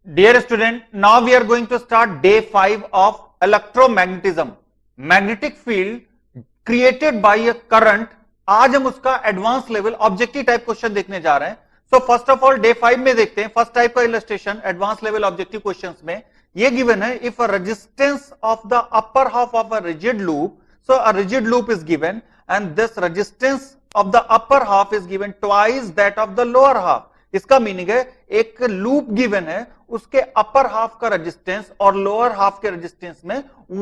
Dear student, now we are going to start day 5 of electromagnetism. Magnetic field created by a current. आज हम उसका advance level objective type question देखने जा रहे हैं. So first of all day 5 में देखते हैं फर्स्ट टाइप का illustration advance level objective questions में. ये गिवन है if a resistance of the upper half of a rigid loop, so a rigid loop is given and this resistance of the upper half is given twice that of the lower half. इसका meaning है एक loop given है, उसके upper half का resistance और lower half के resistance में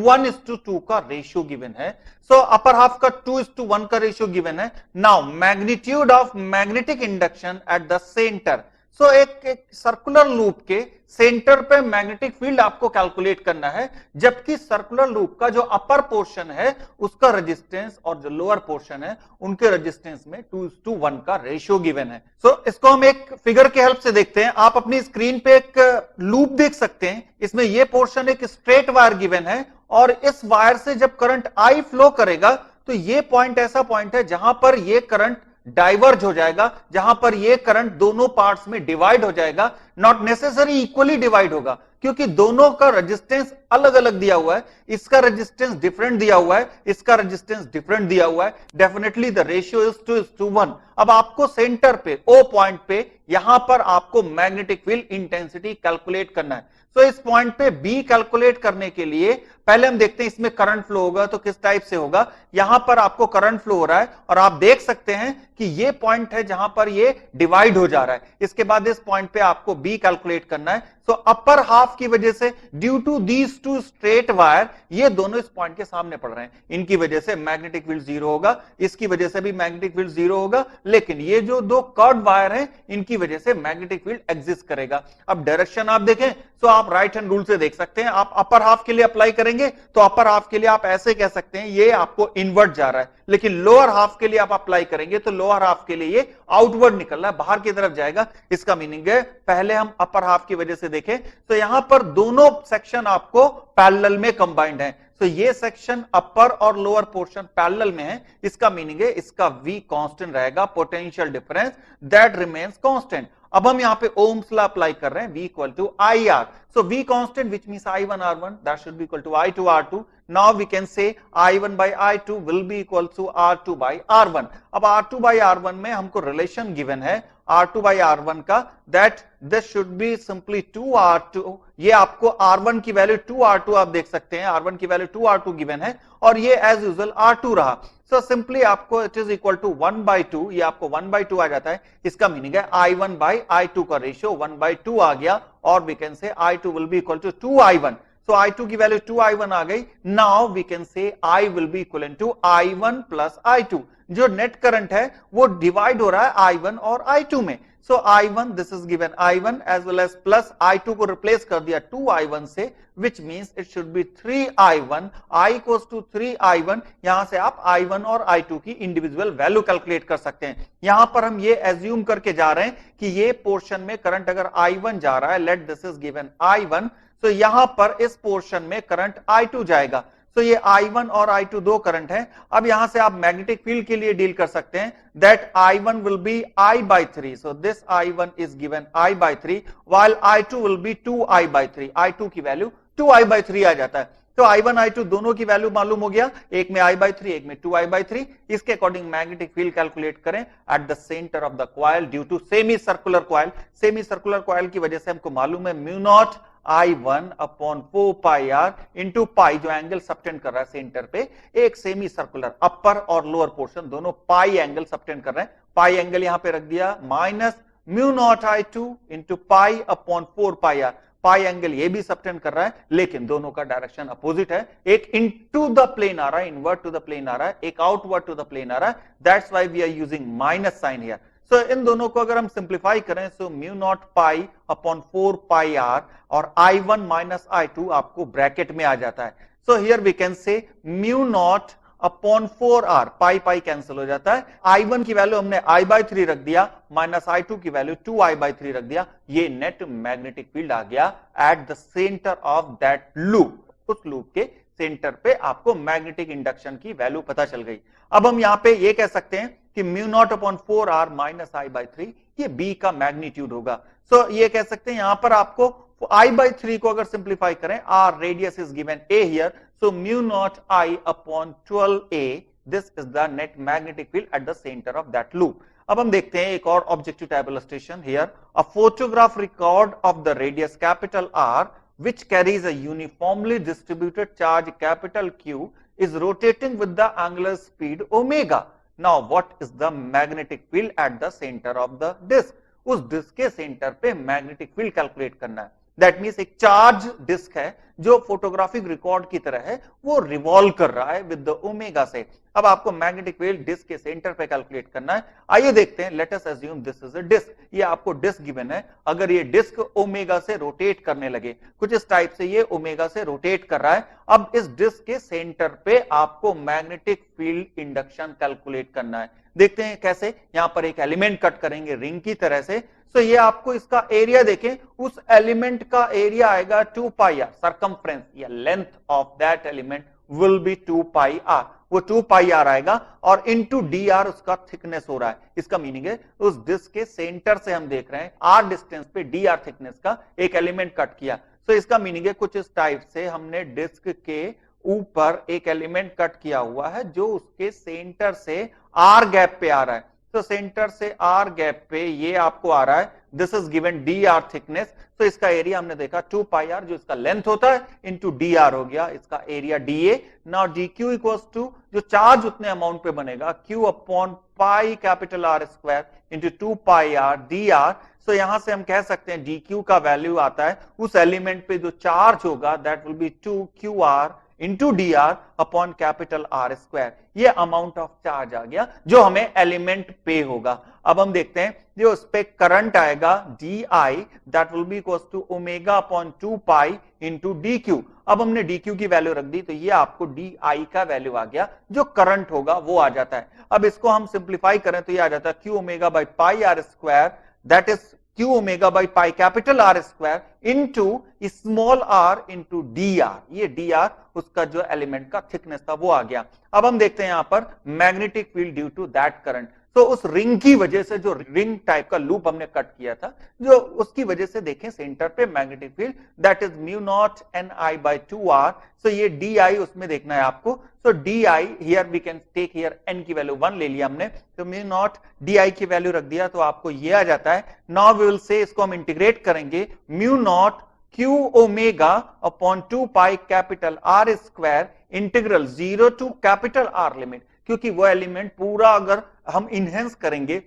1:2 का रेशियो गिवन है. सो अपर हाफ का 2:1 का रेशियो गिवन है. Now magnitude of magnetic induction at the centre. So एक सर्कुलर लूप के सेंटर पे मैग्नेटिक फील्ड आपको कैलकुलेट करना है, जबकि सर्कुलर लूप का जो अपर पोर्शन है उसका रेजिस्टेंस और जो लोअर पोर्शन है उनके रेजिस्टेंस में 2:1 का रेशियो गिवन है. सो इसको हम एक फिगर के हेल्प से देखते हैं. आप अपनी स्क्रीन पे एक लूप देख सकते हैं. इसमें यह पोर्शन एक स्ट्रेट वायर गिवन है और इस वायर से जब करंट आई फ्लो करेगा तो ये पॉइंट ऐसा पॉइंट है जहां पर यह करंट डाइवर्ज हो जाएगा, जहां पर ये करंट दोनों पार्ट्स में डिवाइड हो जाएगा. नॉट नेसेसरी इक्वली डिवाइड होगा, क्योंकि दोनों का रेजिस्टेंस अलग अलग दिया हुआ है. इसका रेजिस्टेंस डिफरेंट दिया हुआ है, इसका रेजिस्टेंस डिफरेंट दिया हुआ है. Definitely the ratio is 2:1. अब आपको सेंटर पे ओ पॉइंट पे यहां पर आपको मैग्नेटिक फील्ड इंटेंसिटी कैलकुलेट करना है. तो इस पॉइंट पे बी कैलकुलेट करने के लिए पहले हम देखते हैं इसमें करंट फ्लो होगा तो किस टाइप से होगा. यहां पर आपको करंट फ्लो हो रहा है और आप देख सकते हैं कि ये पॉइंट है जहां पर ये डिवाइड हो जा रहा है. इसके बाद इस पॉइंट पे आपको बी कैलकुलेट करना है. सो अपर हाफ की वजह से due to these two straight wire, ये दोनों इस पॉइंट के सामने पड़ रहे हैं, इनकी वजह से मैग्नेटिक फील्ड जीरो होगा, इसकी वजह से भी मैग्नेटिक फील्ड जीरो होगा. लेकिन ये जो दो कर्व्ड वायर हैं इनकी वजह से मैग्नेटिक फील्ड एग्जिस्ट करेगा. अब डायरेक्शन आप देखें तो आप राइट हैंड रूल से देख सकते हैं. आप अपर हाफ के लिए अप्लाई करेंगे तो अपर हाफ के लिए आप ऐसे कह सकते हैं ये आपको इनवर्ट जा रहा है, लेकिन लोअर हाफ के लिए आप अप्लाई करेंगे तो लोअर हाफ के लिए ये आउटवर्ड निकल रहा है, बाहर की तरफ जाएगा. इसका मीनिंग है पहले हम अपर हाफ की वजह से देखें तो यहां पर दोनों सेक्शन आपको पैरेलल में कंबाइंड है. तो ये सेक्शन अपर और लोअर पोर्शन पैरेलल में है. इसका मीनिंग है इसका V कांस्टेंट रहेगा, potential difference that remains constant. अब हम यहां पे ओम्स लॉ अप्लाई कर रहे हैं, V equal to IR. So V constant, which means I1 R1, that should be equal to I2 R2. Now we can say I1 by I2 will be equal to R2 by R1. अब R2 by R1 में हमको relation given है R2 by R1 का, that this should be simply 2R2. ये आपको R1 की value 2R2 आप देख सकते हैं, R1 की वैल्यू 2R2 गिवन है और ये एज यूजुअल R2 रहा. सो सिंपली आपको इट इज इक्वल टू 1/2, ये आपको 1/2 आ जाता है. इसका मीनिंग है I1 by I2 का रेशियो 1/2 आ गया और we can say I2 will be equal to 2I1. So I2 की वैल्यू 2I1 आ गई. Now we can say I will be equal to I1 plus I2. जो नेट करंट है वो divide हो रहा है I1 और I2 में. So I1, this is given I1 as well as plus I2 को रिप्लेस कर दिया 2I1 से, which means it should be 3I1. I equals to 3I1. यहां से आप I1 और I2 की इंडिविजुअल वैल्यू कैलकुलेट कर सकते हैं. यहां पर हम ये एज्यूम करके जा रहे हैं कि ये पोर्शन में करंट अगर I1 जा रहा है, let this is given I1, तो यहां पर इस पोर्शन में करंट I2 जाएगा. तो ये I1 और I2 दो करंट हैं. अब यहां से आप मैग्नेटिक फील्ड के लिए डील कर सकते हैं, that I1 will be I/3. So this I1 is given I/3 while I2 will be 2I/3. I2 की वैल्यू 2I/3 आ जाता है. तो I1 I2 दोनों की वैल्यू मालूम हो गया, एक में I/3 एक में 2I/3. इसके अकॉर्डिंग मैग्नेटिक फील्ड कैलकुलेट करें at the centre of the coil due to semi circular coil. Semi circular coil की वजह से हमको मालूम है mu naught I1 upon 4πr into pi, जो एंगल सबटेंड कर रहा है सेंटर पे, एक सेमी सर्कुलर अपर और लोअर पोर्शन दोनों पाई एंगल सबटेंड कर रहे हैं. पाई एंगल यहां पे रख दिया minus mu naught I2 into pi upon 4πr. पाई एंगल ये भी सबटेंड कर रहा है, लेकिन दोनों का डायरेक्शन अपोजिट है. एक इनटू द प्लेन आ रहा है, इनवर्ट टू द प्लेन आ रहा है, एक आउटवर्ड टू द प्लेन आ रहा है. That's why we are using minus sign here. So इन दोनों को अगर हम सिंप्लीफाई करें, so mu naught pi upon 4πr और I1 माइनस I2 आपको ब्रैकेट में आ जाता है. So here we can say mu naught upon 4r, pi pi cancel हो जाता है. I1 की वैल्यू हमने I/3 रख दिया, माइनस I2 की वैल्यू 2I/3 रख दिया. ये नेट मैग्नेटिक फील्ड आ गया at the centre of that loop. उस लूप के सेंटर पे आपको मैग्नेटिक इंडक्शन की वैल्यू पता चल गई. अब हम यहां पे ये कह सकते हैं कि mu naught upon 4r minus I/3 ये B का मैग्नीट्यूड होगा. सो ये कह सकते हैं यहां पर आपको I/3 को अगर सिंप्लीफाई करें, R radius is given a here, so mu naught I upon 12a, this is the net magnetic field at the centre of that loop. अब हम देखते हैं एक और objective type illustration here, a photograph record of the radius capital R which carries a uniformly distributed charge capital Q is rotating with the angular speed omega. Now what is the magnetic field at the center of the disk? उस disc के centre पे magnetic field calculate करना है। That means एक charge disc है जो photographic record की तरह है, वो रिवॉल्व कर रहा है विद द ओमेगा से। अब आपको मैग्नेटिक फील्ड डिस्क के सेंटर पे कैलकुलेट करना है। आइए देखते हैं, let us assume this is a disc. ये आपको डिस्क गिवन है, अगर ये डिस्क ओमेगा से रोटेट करने लगे, कुछ इस टाइप से ये ओमेगा से रोटेट कर रहा है, अब इस डिस्क के सेंटर पे आपको मैग्नेटिक फील्ड इंडक्शन कैलकुलेट करना है। देखते हैं कैसे, यहां पर एक एलिमेंट कट करेंगे रिंग की तरह से, तो ये आपको इसका एरिया देखें, उस एलिमेंट का एरिया आएगा 2 पाई आर, सरकमफ्रेंस या length of that element will be 2 pi R, वो 2 पाई आर आएगा और इनटू डी आर उसका थिकनेस हो रहा है। इसका मीनिंग है उस डिस्क के सेंटर से हम देख रहे हैं आर डिस्टेंस पे डी आर थिकनेस का एक एलिमेंट कट किया। तो इसका मीनिंग है कुछ इस टाइप से हमने डिस्क के ऊपर एक एलिमेंट कट किया हुआ है जो उसके सेंटर से आर गैप पे आ रहा है। तो सेंटर से आर गैप पे ये आपको आ रहा है, this is given D R thickness. तो इसका एरिया हमने देखा 2 पाई आर, जो इसका लेंथ होता है, इंटू डी आर हो गया इसका area D A. Now D Q equals to, जो चार्ज उतने अमाउंट पे बनेगा, Q upon pi capital R square into 2 pi R D R. So यहां से हम कह सकते हैं डी क्यू का वैल्यू आता है उस एलिमेंट पे जो चार्ज होगा, that will be 2 Q R into D are upon capital R square. ये अमाउंट ऑफ चार्ज आ गया जो हमें एलिमेंट पे होगा। अब हम देखते हैं जो उस पे करंट आएगा D I, that will be equals to omega upon 2 pi into D Q. अब हमने डी क्यू की वैल्यू रख दी, तो ये आपको डी आई का वैल्यू आ गया, जो करंट होगा वो आ जाता है। अब इसको हम सिंप्लीफाई करें तो ये आ जाता है Q omega by pi R square, that is Q omega by pi capital R square into small R into D R. ये डी आर उसका जो एलिमेंट का थिकनेस था वो आ गया। अब हम देखते हैं यहां पर magnetic field due to that current. तो उस रिंग की वजह से, जो रिंग टाइप का लूप हमने कट किया था, जो उसकी वजह से देखें सेंटर पे magnetic field, that is mu naught N I by 2 R. So ये डी आई उसमें देखना है आपको। So D I here we can take here N की वैल्यू 1 ले लिया हमने, तो म्यू नॉट डी आई की वैल्यू रख दिया, तो आपको ये आ जाता है। नाउ वी विल से, इसको हम इंटीग्रेट करेंगे, mu naught Q omega upon 2 pi capital R square integral 0 to capital R limit, क्योंकि वो एलिमेंट पूरा अगर हम इनहेंस करेंगे,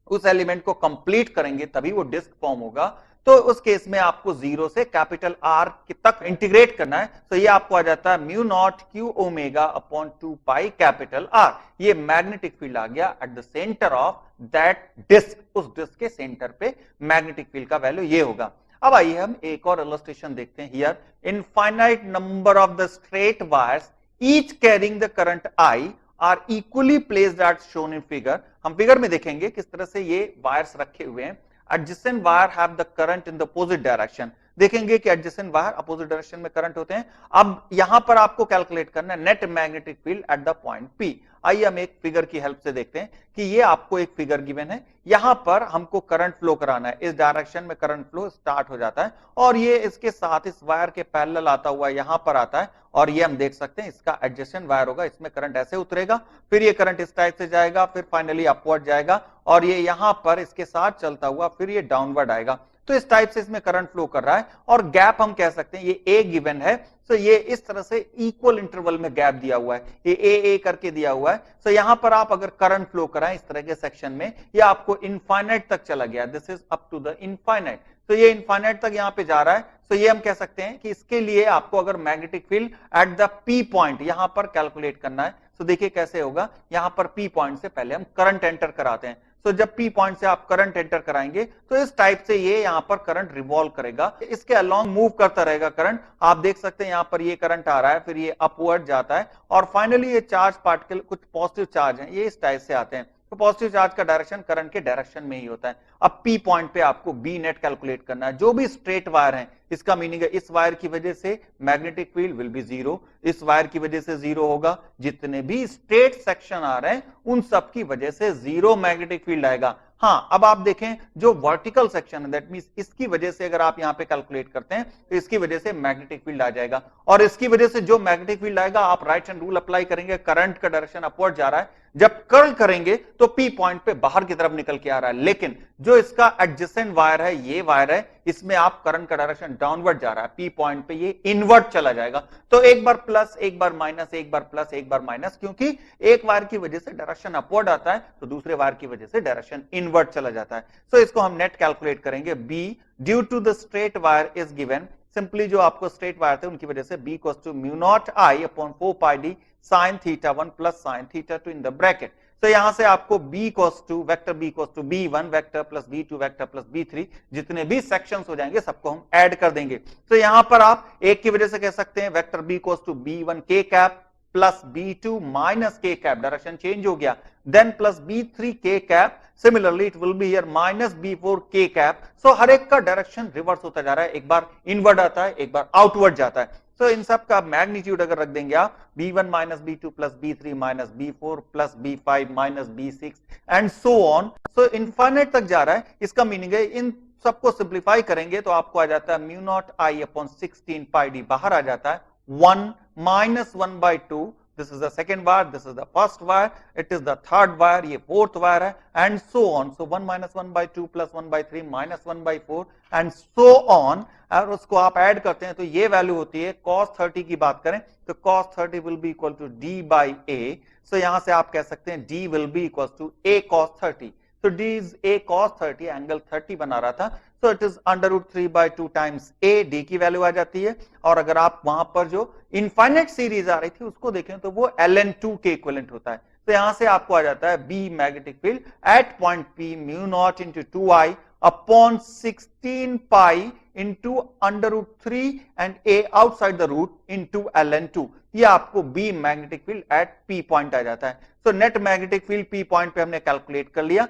उस एलिमेंट को कंप्लीट करेंगे, तभी वो डिस्क फॉर्म होगा। तो उस केस में आपको 0 से कैपिटल आर तक इंटीग्रेट करना है। तो ये आपको आ जाता है mu naught Q omega upon 2 pi capital R. ये मैग्नेटिक फील्ड आ गया at the centre of that disc. उस डिस्क के सेंटर पे मैग्नेटिक फील्ड का वैल्यू ये होगा। अब आइए हम एक और इलस्ट्रेशन देखते हैं। Here infinite number of the straight wires each carrying the current I R equally placed at shown in figure. हम फिगर में देखेंगे किस तरह से ये वायर्स रखे हुए हैं। Adjacent wire have the current in the opposite direction. देखेंगे कि एडजेसेंट वायर अपोजिट डायरेक्शन में करंट होते हैं। अब यहां पर आपको कैलकुलेट करना है net magnetic field at the point P. आइए हम एक फिगर की हेल्प से देखते हैं कि ये आपको एक फिगर गिवन है, यहां पर हमको करंट फ्लो कराना है, इस डायरेक्शन में करंट फ्लो स्टार्ट हो जाता है और ये इसके साथ इस वायर के पैरेलल आता हुआ यहां पर आता है और ये हम देख सकते हैं इसका एडजेसेंट वायर होगा, इसमें करंट ऐसे उतरेगा, फिर ये करंट इस टाइप से जाएगा, फिर फाइनली अपवर्ड जाएगा और ये यहां पर इसके साथ चलता हुआ फिर ये डाउनवर्ड आएगा। तो इस टाइप से इसमें करंट फ्लो कर रहा है और गैप हम कह सकते हैं ये ए गिवन है। सो ये इस तरह से इक्वल इंटरवल में गैप दिया हुआ है, ये ए करके दिया हुआ है। सो यहां पर आप अगर करंट फ्लो कराएं इस तरह के सेक्शन में, ये आपको इनफाइनाइट तक चला गया, this is up to the infinite. तो ये इनफाइनाइट तक यहां पे जा रहा है। सो ये हम कह सकते हैं कि इसके लिए आपको अगर magnetic field at the P point यहां पर कैलकुलेट करना है, तो देखिए कैसे होगा। यहां पर पी पॉइंट से पहले हम करंट एंटर कराते हैं। तो जब P पॉइंट से आप करंट एंटर कराएंगे तो इस टाइप से ये यहां पर करंट रिवॉल्व करेगा, इसके अलोंग मूव करता रहेगा करंट। आप देख सकते हैं यहां पर ये करंट आ रहा है, फिर ये अपवर्ड जाता है और फाइनली ये चार्ज पार्टिकल, कुछ पॉजिटिव चार्ज हैं, ये इस टाइप से आते हैं। तो पॉजिटिव चार्ज का डायरेक्शन करंट के डायरेक्शन में ही होता है। अब P पॉइंट पे आपको B नेट कैलकुलेट करना है। जो भी स्ट्रेट वायर है, इसका मीनिंग है इस वायर की वजह से मैग्नेटिक फील्ड विल बी 0, इस वायर की वजह से 0 होगा, जितने भी स्ट्रेट सेक्शन आ रहे हैं उन सब की वजह से 0 मैग्नेटिक फील्ड आएगा। हाँ, अब आप देखें जो वर्टिकल सेक्शन है दैट मींस इसकी वजह से अगर आप यहां पे कैलकुलेट करते हैं तो इसकी वजह से मैग्नेटिक फील्ड आ जाएगा, और इसकी वजह से जो मैग्नेटिक फील्ड आएगा आप राइट हैंड रूल अप्लाई करेंगे, करंट का डायरेक्शन अपवर्ड जा रहा है, जब कर्ल करेंगे तो पी पॉइंट पे बाहर की तरफ निकल के आ रहा है, लेकिन जो इसका एडजेसेंट वायर है, ये वायर है, इसमें आप करंट का डायरेक्शन डाउनवर्ड जा रहा है, पी पॉइंट पे ये इनवर्ट चला जाएगा। तो एक बार प्लस, एक बार माइनस, एक बार प्लस, एक बार माइनस, क्योंकि एक वायर की वजह से डायरेक्शन अपवर्ड आता है तो दूसरे वायर की वजह से डायरेक्शन इनवर्ट चला जाता है। सो इसको हम नेट कैलकुलेट करेंगे, B due to the straight wire is given, simply जो आपको स्ट्रेट वायर थे उनकी वजह से b equals to mu naught I upon 4 pi D sine theta 1 plus sine theta 2 in the bracket. तो यहां से आपको b equals to vector b equals to b1 vector plus b2 vector plus b3, जितने भी sections हो जाएंगे सबको हम ऐड कर देंगे। तो यहां पर आप एक की वजह से कह सकते हैं vector b equals to b1 k cap plus b2 minus k cap, direction change हो गया, then plus b3 k cap, similarly it will be here minus b4 k cap. So हर एक का डायरेक्शन रिवर्स होता जा रहा है, एक बार इनवर्ड आता है, एक बार आउटवर्ड जाता है। सो इन सब का मैग्नीट्यूड अगर रख देंगे आप b1 minus b2 plus b3 minus b4 plus b5 minus b6 and so on, so infinite तक जा रहा है। इसका मीनिंग है इन सबको सिंप्लीफाई करेंगे तो आपको आ जाता है mu naught I upon 16 pi D, बाहर आ जाता है 1 minus 1 by 2, this is the second wire, this is the first wire, it is the third wire, ये fourth wire है, and so on. So 1 minus 1 by 2 plus 1 by 3 minus 1 by 4 and so on, और उसको आप add करते हैं तो ये value होती है cos 30 की बात करें तो cos 30 will be equal to d by a, so यहां से आप कह सकते हैं d will be equal to a cos 30, so d is a cos 30, angle 30 बना रहा था, so it is under root 3 by 2 times a, d की वैल्यू आ जाती है। और अगर आप वहां पर जो इनफाइनाइट सीरीज आ रही थी उसको देखें तो वो ln2 के इक्विवेलेंट होता है, तो यहां से आपको आ जाता है b magnetic field at point p mu naught into 2i upon 16 pi into under root 3 and a outside the root into ln2, ये आपको b magnetic field at p point आ जाता है। तो net magnetic field p point पे हमने calculate कर लिया।